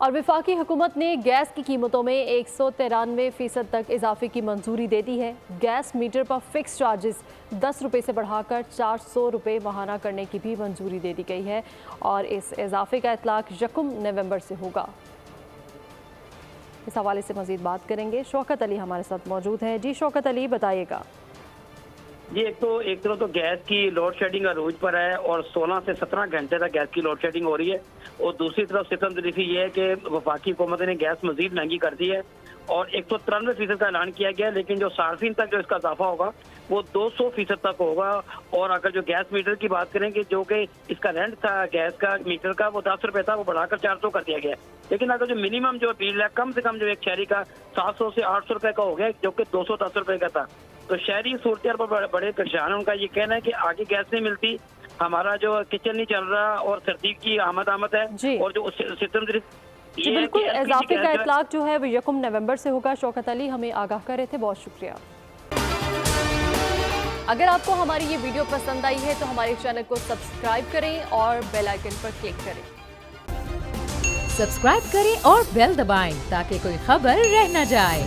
और वफाकी हुकूमत ने गैस की कीमतों में 193% तक इजाफे की मंजूरी दे दी है। गैस मीटर पर फिक्स चार्जेस 10 रुपये से बढ़ाकर 400 रुपये माहाना करने की भी मंजूरी दे दी गई है और इस इजाफे का इतलाक 1 नवंबर से होगा। इस हवाले से मजीद बात करेंगे, शौकत अली हमारे साथ मौजूद हैं। जी शौकत अली, बताइएगा। जी एक तरफ तो गैस की लोड शेडिंग अरूज पर है और 16 से 17 घंटे तक गैस की लोड शेडिंग हो रही है और दूसरी तरफ सितमजरीफी ये है कि वफाकी हुकूमत ने गैस मजीद महंगी कर दी है और 193% का ऐलान किया गया है, लेकिन जो सार्फिन तक जो इसका इजाफा होगा वो 200% तक होगा। और अगर जो गैस मीटर की बात करें कि जो कि इसका रेंट था गैस का मीटर का वो 10 रुपये था, वो बढ़ाकर 400 कर दिया गया। लेकिन अगर जो मिनिमम जो बिल है कम से कम जो एक शहरी का 700 से 800 रुपये का हो गया, जो कि 210 रुपये का था। तो शहरी सूरत पर बड़े परेशान है। उनका ये कहना है कि आगे गैस नहीं मिलती, हमारा जो किचन नहीं चल रहा और सर्दी की आमद है और जो सिस्टम जी बिल्कुल, इजाफे का इतलाक जो है वो 1 नवंबर से होगा। शौकत अली हमें आगाह कर रहे थे, बहुत शुक्रिया। अगर आपको हमारी ये वीडियो पसंद आई है तो हमारे चैनल को सब्सक्राइब करें और बेल आइकन पर क्लिक करें। सब्सक्राइब करें और बेल दबाएं ताकि कोई खबर रह न जाए।